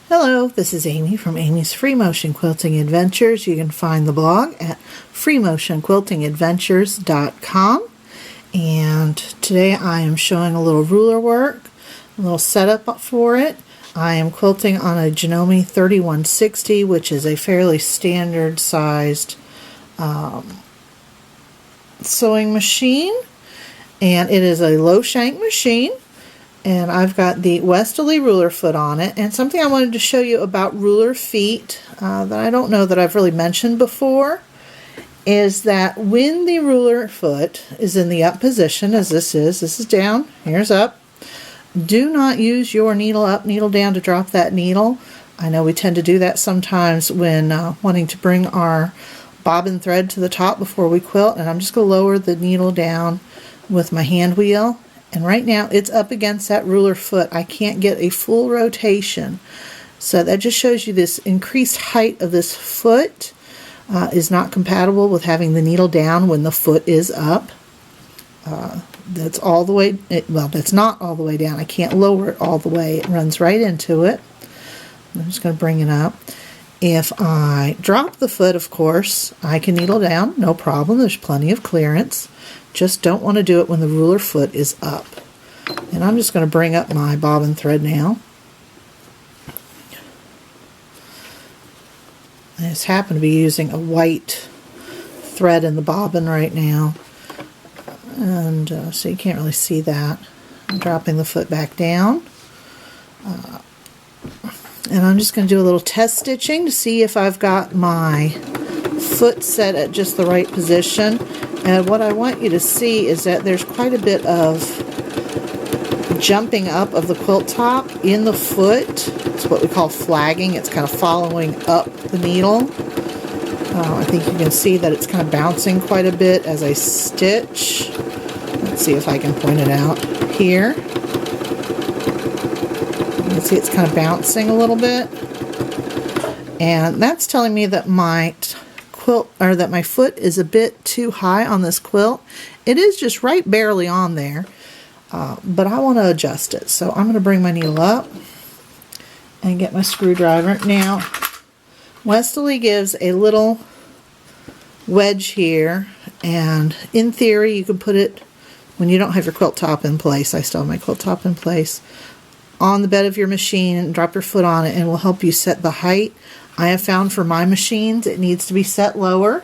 Hello, this is Amy from Amy's Free Motion Quilting Adventures. You can find the blog at freemotionquiltingadventures.com. And today I am showing a little ruler work, a little setup for it. I am quilting on a Janome 3160, which is a fairly standard sized sewing machine. And it is a low shank machine. And I've got the Westerly ruler foot on it. And something I wanted to show you about ruler feet that I don't know that I've really mentioned before is that when the ruler foot is in the up position, as this is down, here's up, do not use your needle up, needle down to drop that needle. I know we tend to do that sometimes when wanting to bring our bobbin thread to the top before we quilt, and I'm just going to lower the needle down with my hand wheel. And right now it's up against that ruler foot. I can't get a full rotation. So that just shows you this increased height of this foot is not compatible with having the needle down when the foot is up. That's all the way, well, that's not all the way down. I can't lower it all the way. It runs right into it. I'm just going to bring it up. If I drop the foot, of course, I can needle down, no problem. There's plenty of clearance. Just don't want to do it when the ruler foot is up. And I'm just going to bring up my bobbin thread now. I just happen to be using a white thread in the bobbin right now. And so you can't really see that. I'm dropping the foot back down. And I'm just going to do a little test stitching to see if I've got my foot set at just the right position. And what I want you to see is that there's quite a bit of jumping up of the quilt top in the foot. It's what we call flagging. It's kind of following up the needle. I think you can see that it's kind of bouncing quite a bit as I stitch. Let's see if I can point it out here. You can see it's kind of bouncing a little bit. And that's telling me that my quilt, or that my foot is a bit too high on this quilt. It is just right barely on there, but I want to adjust it. So I'm going to bring my needle up and get my screwdriver. Now, Westalee gives a little wedge here, and in theory you can put it when you don't have your quilt top in place. I still have my quilt top in place on the bed of your machine and drop your foot on it, and it will help you set the height. I have found for my machines it needs to be set lower.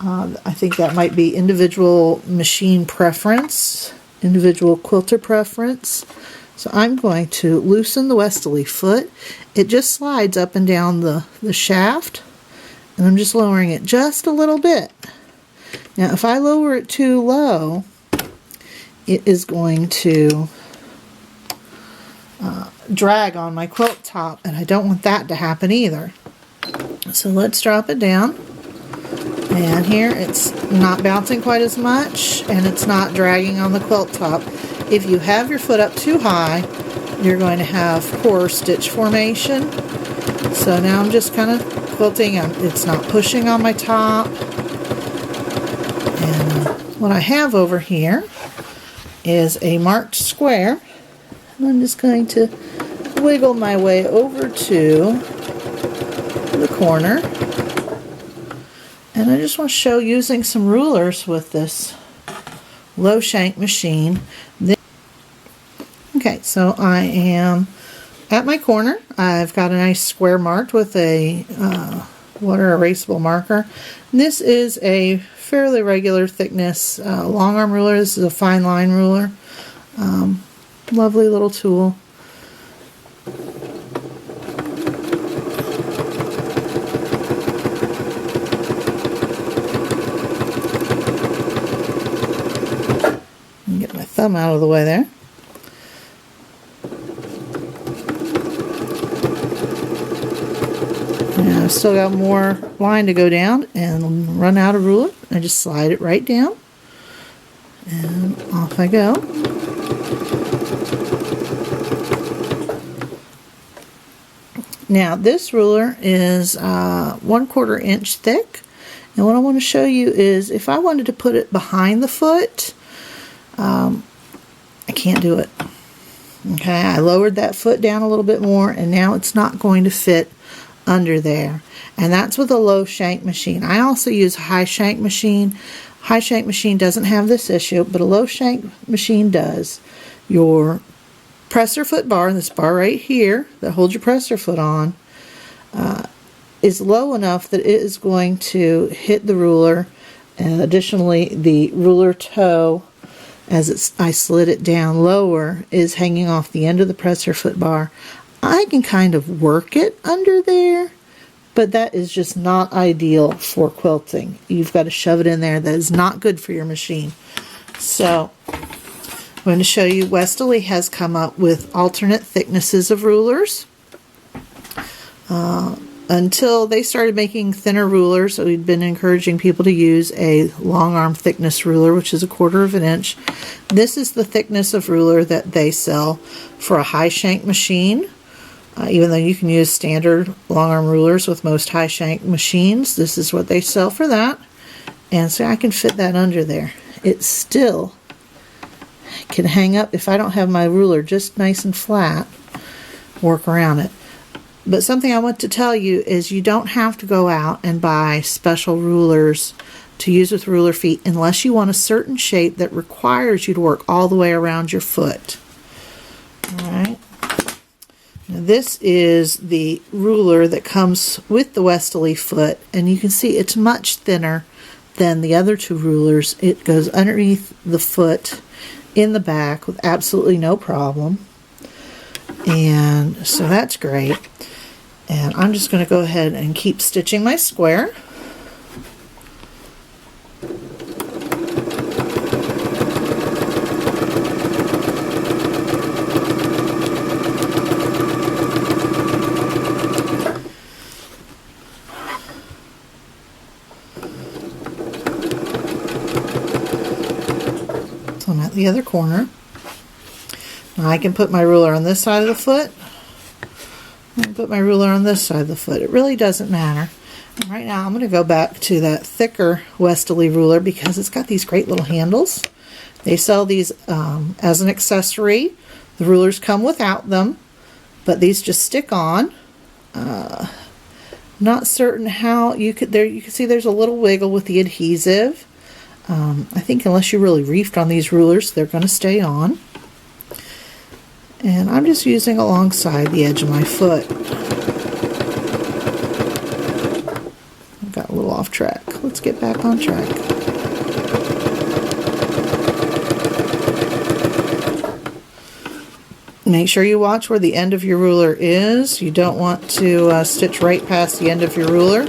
I think that might be individual machine preference, individual quilter preference. So I'm going to loosen the Westalee foot. It just slides up and down the shaft, and I'm just lowering it just a little bit. Now if I lower it too low, it is going to drag on my quilt top, and I don't want that to happen either. So let's drop it down, and here it's not bouncing quite as much, and it's not dragging on the quilt top. If you have your foot up too high, you're going to have poor stitch formation. So now I'm just kind of quilting. It's not pushing on my top. And what I have over here is a marked square, and I'm just going to wiggle my way over to the corner, and I just want to show using some rulers with this low shank machine. Okay, so I am at my corner. I've got a nice square marked with a water erasable marker. And this is a fairly regular thickness long arm ruler. This is a fine line ruler. Lovely little tool. Get my thumb out of the way there. Now I've still got more line to go down and run out of ruler. I just slide it right down, and off I go. Now this ruler is 1/4 inch thick, and what I want to show you is if I wanted to put it behind the foot, I can't do it. Okay, I lowered that foot down a little bit more, and now it's not going to fit under there. And that's with a low shank machine. I also use a high shank machine. High shank machine doesn't have this issue, but a low shank machine does. Your presser foot bar, this bar right here that holds your presser foot on, is low enough that it is going to hit the ruler. And additionally, the ruler toe, as I slid it down lower, is hanging off the end of the presser foot bar. I can kind of work it under there, but that is just not ideal for quilting. You've got to shove it in there. That is not good for your machine. So I'm going to show you, Westalee has come up with alternate thicknesses of rulers. Until they started making thinner rulers, so we'd been encouraging people to use a long arm thickness ruler, which is 1/4 of an inch. This is the thickness of ruler that they sell for a high shank machine. Even though you can use standard long arm rulers with most high shank machines, this is what they sell for that. And so I can fit that under there. It still can hang up if I don't have my ruler just nice and flat, work around it. But something I want to tell you is you don't have to go out and buy special rulers to use with ruler feet unless you want a certain shape that requires you to work all the way around your foot. Alright. Now this is the ruler that comes with the Westalee foot, and you can see it's much thinner than the other two rulers. It goes underneath the foot in the back with absolutely no problem. And so that's great. And I'm just going to go ahead and keep stitching my square. So I'm at the other corner. Now I can put my ruler on this side of the foot. And put my ruler on this side of the foot. It really doesn't matter. And right now I'm going to go back to that thicker Westerly ruler because it's got these great little handles. They sell these as an accessory. The rulers come without them, but these just stick on. Not certain how you could. There you can see there's a little wiggle with the adhesive. I think unless you really reefed on these rulers, they're going to stay on. And I'm just using alongside the edge of my foot. I got a little off track. Let's get back on track. Make sure you watch where the end of your ruler is. You don't want to stitch right past the end of your ruler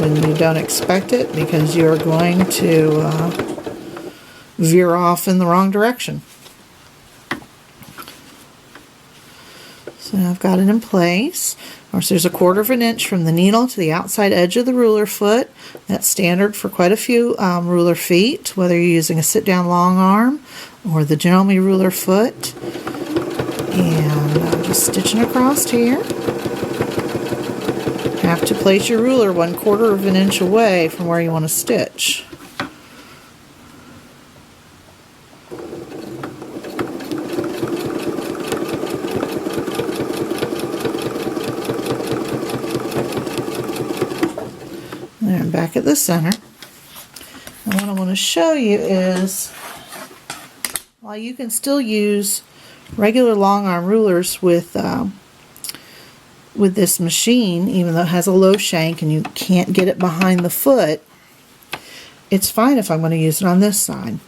when you don't expect it, because you're going to veer off in the wrong direction. So now I've got it in place. Of course, there's 1/4 of an inch from the needle to the outside edge of the ruler foot. That's standard for quite a few ruler feet, whether you're using a sit-down long arm or the Genome ruler foot. And I'm just stitching across here. Have to place your ruler 1/4 of an inch away from where you want to stitch. There, I'm back at the center. And what I want to show you is, while you can still use regular long arm rulers with this machine, even though it has a low shank and you can't get it behind the foot, it's fine if I'm going to use it on this side.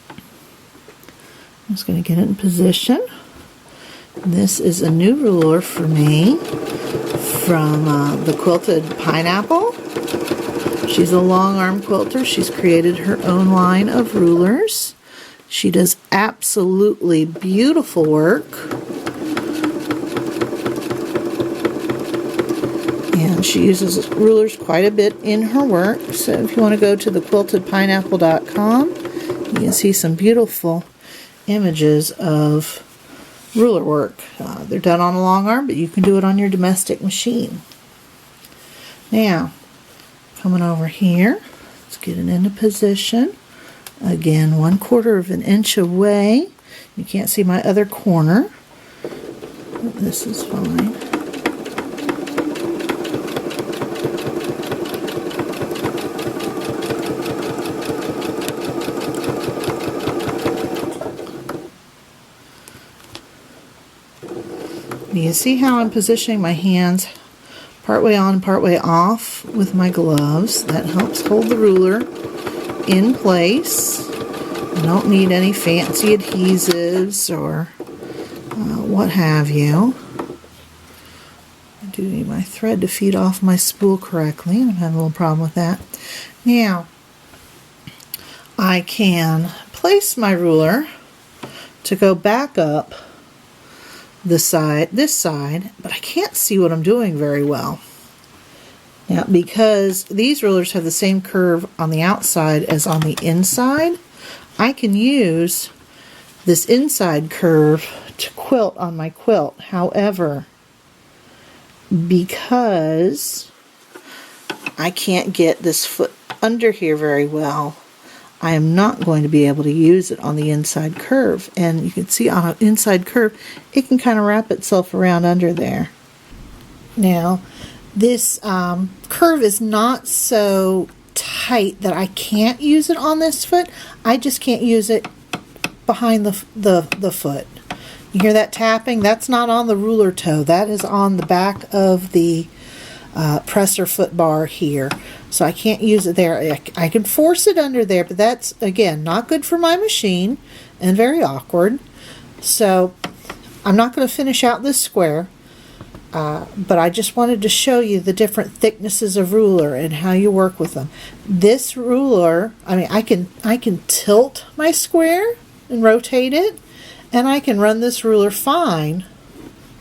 I'm just going to get it in position. This is a new ruler for me from the Quilted Pineapple. She's a long arm quilter. She's created her own line of rulers. She does absolutely beautiful work. And she uses rulers quite a bit in her work. So if you want to go to thequiltedpineapple.com, you can see some beautiful images of ruler work. They're done on a long arm, but you can do it on your domestic machine. Now, coming over here, let's get it into position. Again, 1/4 of an inch away. You can't see my other corner. This is fine. You see how I'm positioning my hands partway on, partway off with my gloves. That helps hold the ruler in place. I don't need any fancy adhesives or what have you. I do need my thread to feed off my spool correctly. I'm having a little problem with that. Now, I can place my ruler to go back up this side, but I can't see what I'm doing very well. Now, because these rulers have the same curve on the outside as on the inside, I can use this inside curve to quilt on my quilt. However, because I can't get this foot under here very well, I am not going to be able to use it on the inside curve. And you can see on an inside curve, it can kind of wrap itself around under there. Now, this curve is not so tight that I can't use it on this foot. I just can't use it behind the foot. You hear that tapping? That's not on the ruler toe. That is on the back of the presser foot bar here. So I can't use it there. I can force it under there, but that's, again, not good for my machine and very awkward. So I'm not going to finish out this square, but I just wanted to show you the different thicknesses of ruler and how you work with them. This ruler, I mean, I can tilt my square and rotate it, and I can run this ruler fine.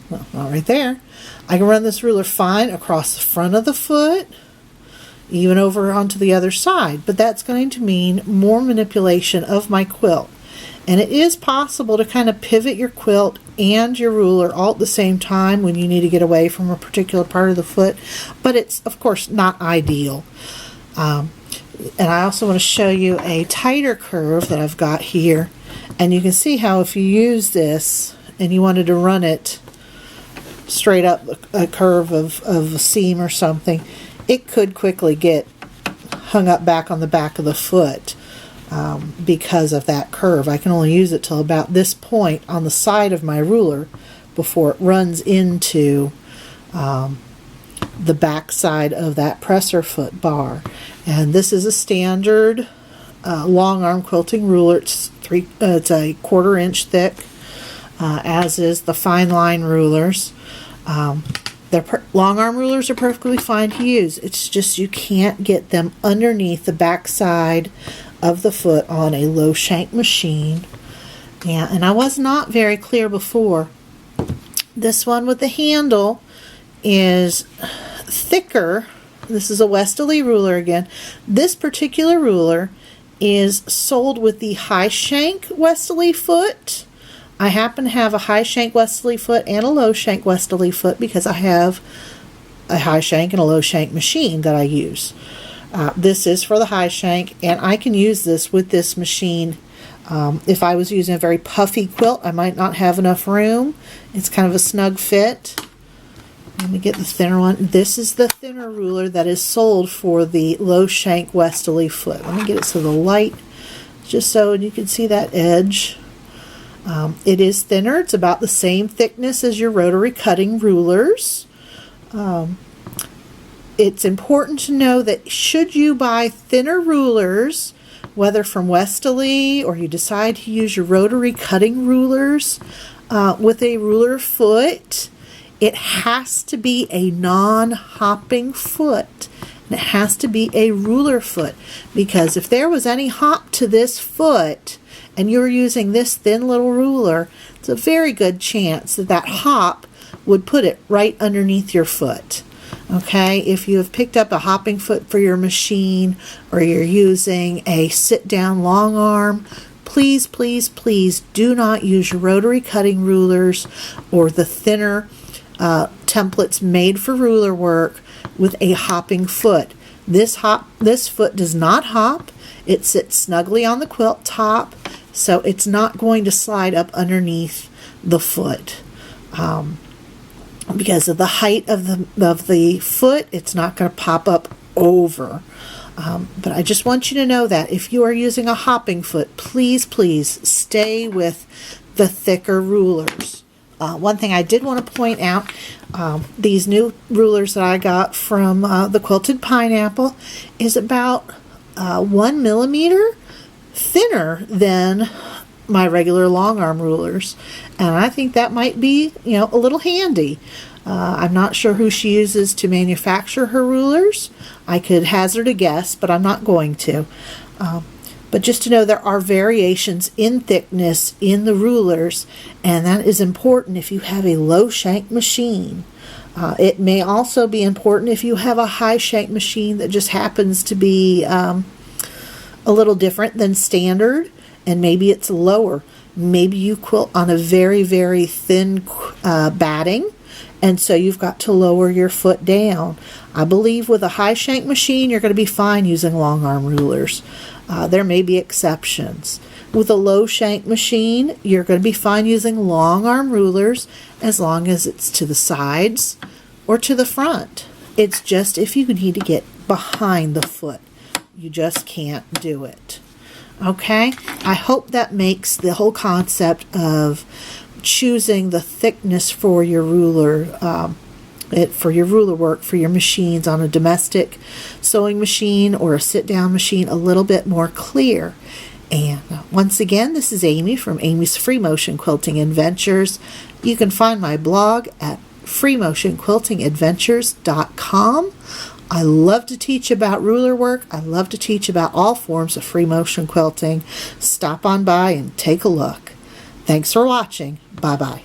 Well, not right there. I can run this ruler fine across the front of the foot, even over onto the other side, but that's going to mean more manipulation of my quilt. And it is possible to kind of pivot your quilt and your ruler all at the same time when you need to get away from a particular part of the foot, but it's, of course, not ideal. And I also want to show you a tighter curve that I've got here, and you can see how if you use this and you wanted to run it straight up a curve of a seam or something, it could quickly get hung up back on the back of the foot because of that curve. I can only use it till about this point on the side of my ruler before it runs into the back side of that presser foot bar. And this is a standard long arm quilting ruler. It's a 1/4 inch thick, as is the fine line rulers. Long arm rulers are perfectly fine to use. It's just you can't get them underneath the back side of the foot on a low shank machine. Yeah, and I was not very clear before. This one with the handle is thicker. This is a Westerly ruler again. This particular ruler is sold with the high shank Westalee foot. I happen to have a high shank Westalee foot and a low shank Westalee foot because I have a high shank and a low shank machine that I use. This is for the high shank, and I can use this with this machine. If I was using a very puffy quilt, I might not have enough room. It's kind of a snug fit. Let me get the thinner one. This is the thinner ruler that is sold for the low shank Westalee foot. Let me get it so the light, just so you can see that edge. It is thinner. It's about the same thickness as your rotary cutting rulers. It's important to know that should you buy thinner rulers, whether from Westalee or you decide to use your rotary cutting rulers with a ruler foot, it has to be a non-hopping foot. And it has to be a ruler foot, because if there was any hop to this foot and you're using this thin little ruler, it's a very good chance that that hop would put it right underneath your foot. Okay, if you have picked up a hopping foot for your machine, or you're using a sit-down long arm, please, please, please do not use your rotary cutting rulers or the thinner templates made for ruler work with a hopping foot. This foot does not hop. It sits snugly on the quilt top, so it's not going to slide up underneath the foot. Because of the height of the foot, it's not going to pop up over. But I just want you to know that if you are using a hopping foot, please stay with the thicker rulers. One thing I did want to point out, these new rulers that I got from the Quilted Pineapple is about 1 millimeter thinner than my regular long arm rulers, and I think that might be, a little handy. I'm not sure who she uses to manufacture her rulers. I could hazard a guess, but I'm not going to. But just to know, there are variations in thickness in the rulers, and that is important if you have a low shank machine. It may also be important if you have a high shank machine that just happens to be a little different than standard, and maybe it's lower. Maybe you quilt on a very, very thin batting, and so you've got to lower your foot down. I believe with a high shank machine, you're going to be fine using long arm rulers. There may be exceptions. With a low shank machine, you're going to be fine using long arm rulers as long as it's to the sides or to the front. It's just if you need to get behind the foot, you just can't do it. Okay? I hope that makes the whole concept of choosing the thickness for your ruler, for your ruler work, for your machines on a domestic sewing machine or a sit-down machine a little bit more clear. And once again, this is Amy from Amy's Free Motion Quilting Adventures. You can find my blog at freemotionquiltingadventures.com. I love to teach about ruler work. I love to teach about all forms of free motion quilting. Stop on by and take a look. Thanks for watching. Bye-bye.